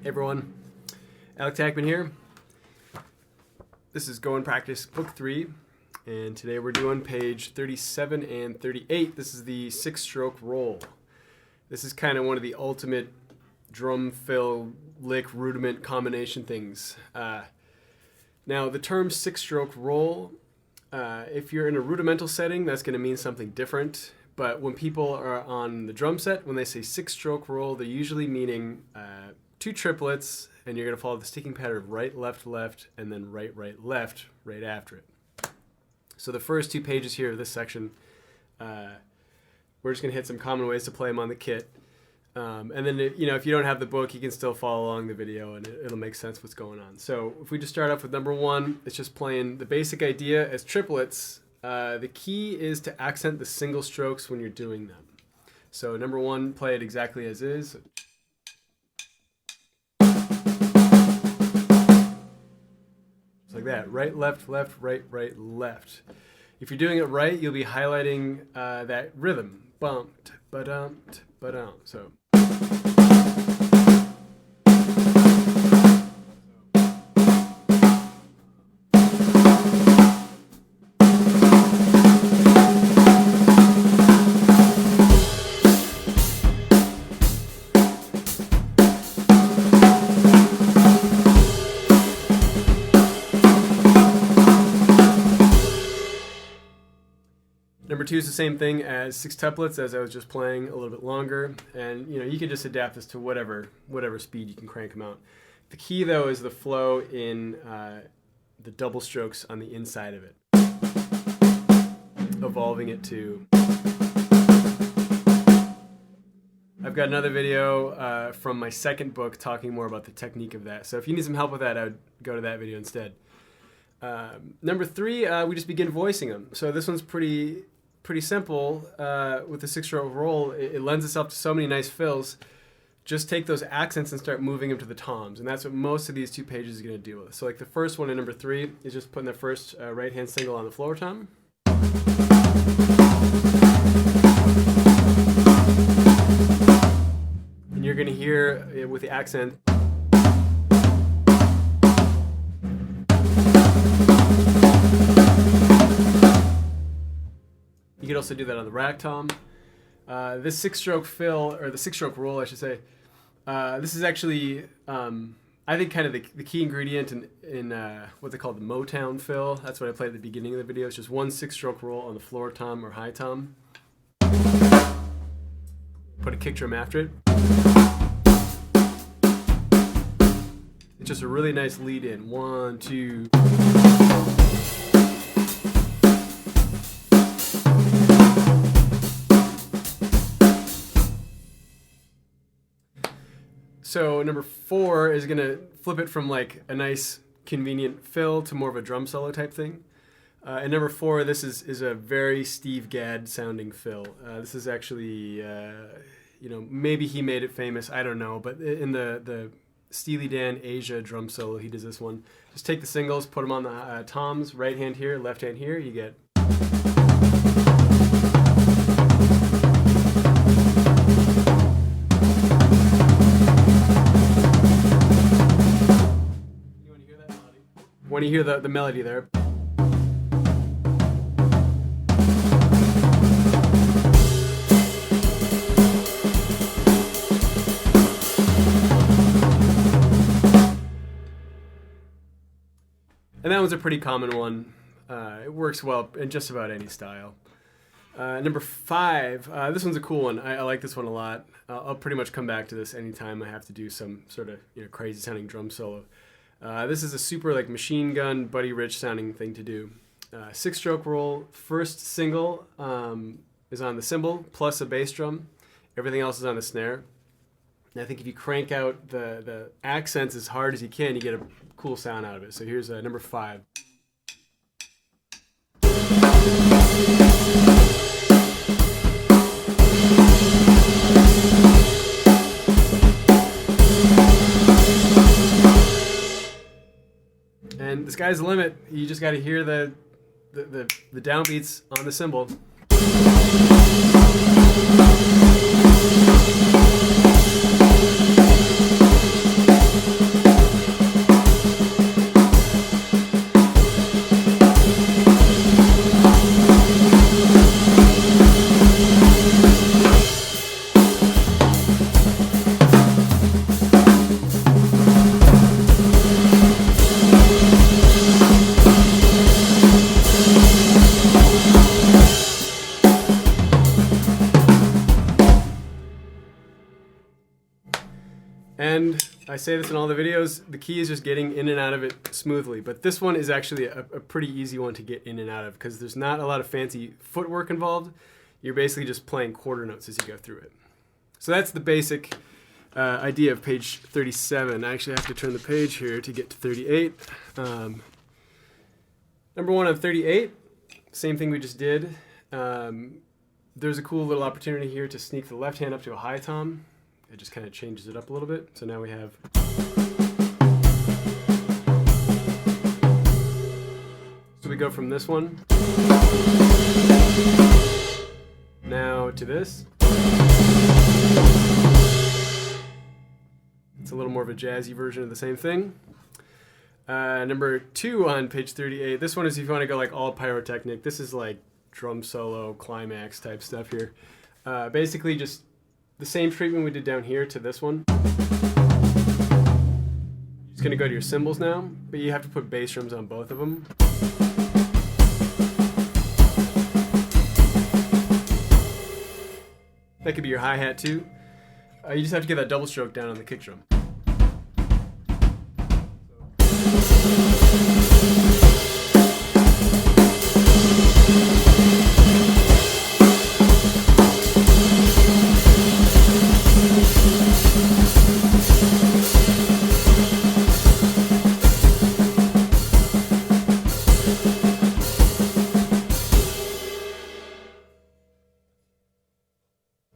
Hey everyone, Alec Tackmann here. This is GoAndPractice Book 3, and today we're doing page 37 and 38. This is the 6-stroke roll. This is kind of one of the ultimate drum fill lick rudiment combination things. Now the term 6-stroke roll, if you're in a rudimental setting, that's going to mean something different. But when people are on the drum set, when they say 6-stroke roll, they're usually meaning 2 triplets, and you're going to follow the sticking pattern of right, left, left, and then right, right, left, right after it. So the first 2 pages here of this section, we're just going to hit some common ways to play them on the kit. And then, if you don't have the book, you can still follow along the video, and it'll make sense what's going on. So if we just start off with number 1, it's just playing the basic idea as triplets. The key is to accent the single strokes when you're doing them. So number 1, play it exactly as is. Like that, right, left, left, right, right, left. If you're doing it right, you'll be highlighting that rhythm. Bumped, ba-dumped, ba-dum. So. Number 2 is the same thing as 6 tuplets, as I was just playing a little bit longer, and you can just adapt this to whatever speed you can crank them out. The key though is the flow in the double strokes on the inside of it, evolving it to. I've got another video from my second book talking more about the technique of that. So if you need some help with that, I would go to that video instead. Number 3, we just begin voicing them. So this one's pretty simple with the 6-stroke roll. It lends itself to so many nice fills. Just take those accents and start moving them to the toms, and that's what most of these 2 pages is going to deal with. So like the first one in number 3 is just putting the first right hand single on the floor tom. And you're going to hear with the accent. You could also do that on the rack tom. This 6-stroke fill, or the 6-stroke roll, I should say, this is actually, I think, kind of the key ingredient in what they call the Motown fill. That's what I played at the beginning of the video. It's just 1 6-stroke roll on the floor tom or high tom. Put a kick drum after it. It's just a really nice lead in. 1, 2. So number 4 is going to flip it from like a nice convenient fill to more of a drum solo type thing. And number 4, this is a very Steve Gadd sounding fill. This is actually, maybe he made it famous, I don't know, but in the Steely Dan Asia drum solo, he does this one. Just take the singles, put them on the toms, right hand here, left hand here, you get. When you hear the melody there. And that one's a pretty common one. It works well in just about any style. Number 5, this one's a cool one. I like this one a lot. I'll pretty much come back to this anytime I have to do some sort of crazy sounding drum solo. This is a super like machine gun, Buddy Rich sounding thing to do. 6-stroke roll, first single is on the cymbal plus a bass drum. Everything else is on the snare. And I think if you crank out the accents as hard as you can, you get a cool sound out of it. So here's number 5. And the sky's the limit. You just got to hear the downbeats on the cymbal. And I say this in all the videos, the key is just getting in and out of it smoothly. But this one is actually a pretty easy one to get in and out of because there's not a lot of fancy footwork involved. You're basically just playing quarter notes as you go through it. So that's the basic idea of page 37. I actually have to turn the page here to get to 38. Number one on 38, same thing we just did. There's a cool little opportunity here to sneak the left hand up to a high tom. It just kind of changes it up a little bit. So now we have. So we go from this one now to this. It's a little more of a jazzy version of the same thing. Number two on page 38. This one is if you want to go like all pyrotechnic. This is like drum solo, climax type stuff here. Basically just the same treatment we did down here to this one. You're just going to go to your cymbals now, but you have to put bass drums on both of them. That could be your hi-hat too. You just have to get that double stroke down on the kick drum.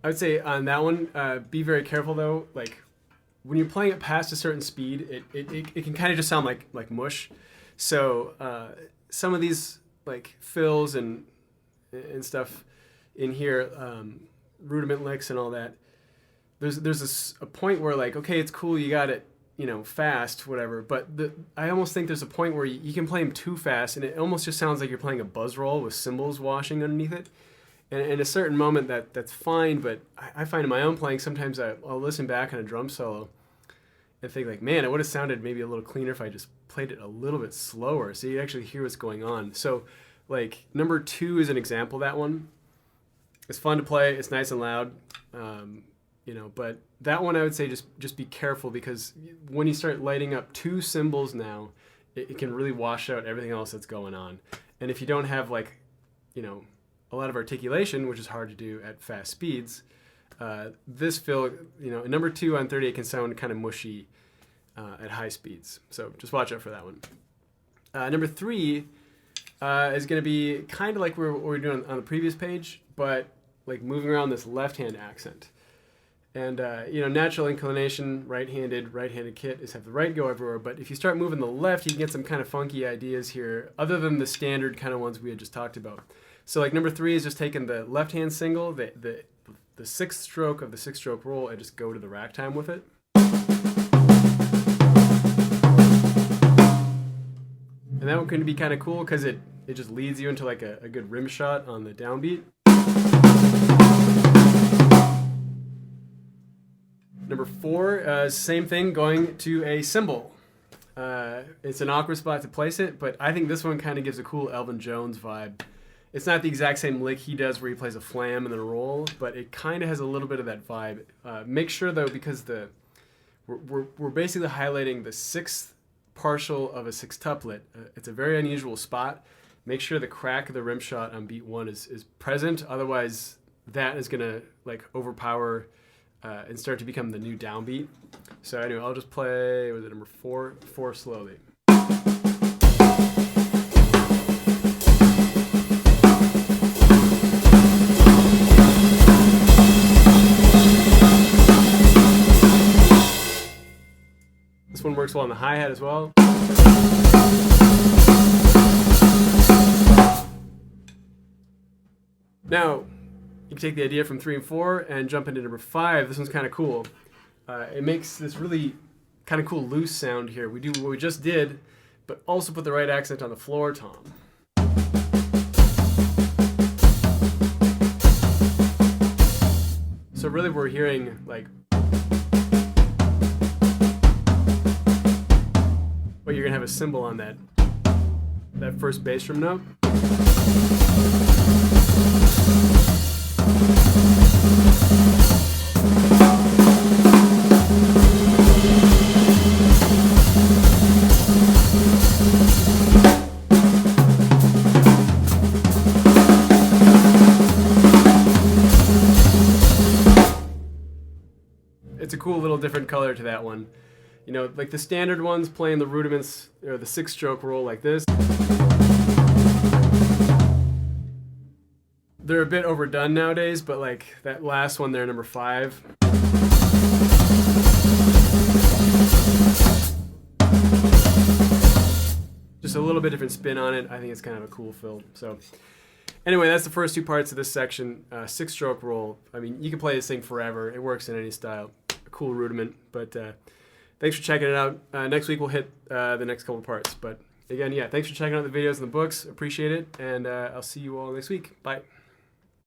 I would say on that one, be very careful though. Like when you're playing it past a certain speed, it can kind of just sound like mush. So some of these like fills and stuff in here, rudiment licks and all that. There's a point where like, okay, it's cool, you got it, fast, whatever. But I almost think there's a point where you can play them too fast, and it almost just sounds like you're playing a buzz roll with cymbals washing underneath it. And in a certain moment, that's fine, but I find in my own playing, sometimes I'll listen back on a drum solo and think like, man, it would have sounded maybe a little cleaner if I just played it a little bit slower so you actually hear what's going on. So like number two is an example of that one. It's fun to play, it's nice and loud, but that one I would say just be careful because when you start lighting up two cymbals now, it can really wash out everything else that's going on. And if you don't have like, a lot of articulation, which is hard to do at fast speeds, this fill, number two on 38 can sound kind of mushy at high speeds. So just watch out for that one. Number three is going to be kind of like what we were doing on the previous page, but like moving around this left-hand accent. And, natural inclination, right-handed kit is have the right go everywhere. But if you start moving the left, you can get some kind of funky ideas here, other than the standard kind of ones we had just talked about. So like number three is just taking the left-hand single, the sixth stroke of the six-stroke roll, and just go to the rack time with it. And that one can be kind of cool because it just leads you into like a good rim shot on the downbeat. Number four, same thing, going to a cymbal. It's an awkward spot to place it, but I think this one kind of gives a cool Elvin Jones vibe. It's not the exact same lick he does where he plays a flam and then a roll, but it kind of has a little bit of that vibe. Make sure though, because we're basically highlighting the sixth partial of a sextuplet. It's a very unusual spot. Make sure the crack of the rim shot on beat one is present. Otherwise, that is gonna like overpower and start to become the new downbeat. So anyway, I'll just play with number four slowly. This one works well on the hi-hat as well. Now, you can take the idea from 3 and 4 and jump into number 5. This one's kind of cool. It makes this really kind of cool loose sound here. We do what we just did, but also put the right accent on the floor tom. So really we're hearing like well, you're gonna have a cymbal on that first bass drum note. It's a cool little different color to that one. You know, like the standard ones playing the rudiments or the 6-stroke roll like this. They're a bit overdone nowadays, but like that last one there, number 5. Just a little bit different spin on it. I think it's kind of a cool fill. So anyway, that's the first 2 parts of this section. 6-stroke roll. I mean, you can play this thing forever. It works in any style. A cool rudiment. But thanks for checking it out. Next week we'll hit the next couple parts. But again, yeah, thanks for checking out the videos and the books. Appreciate it. And I'll see you all next week. Bye.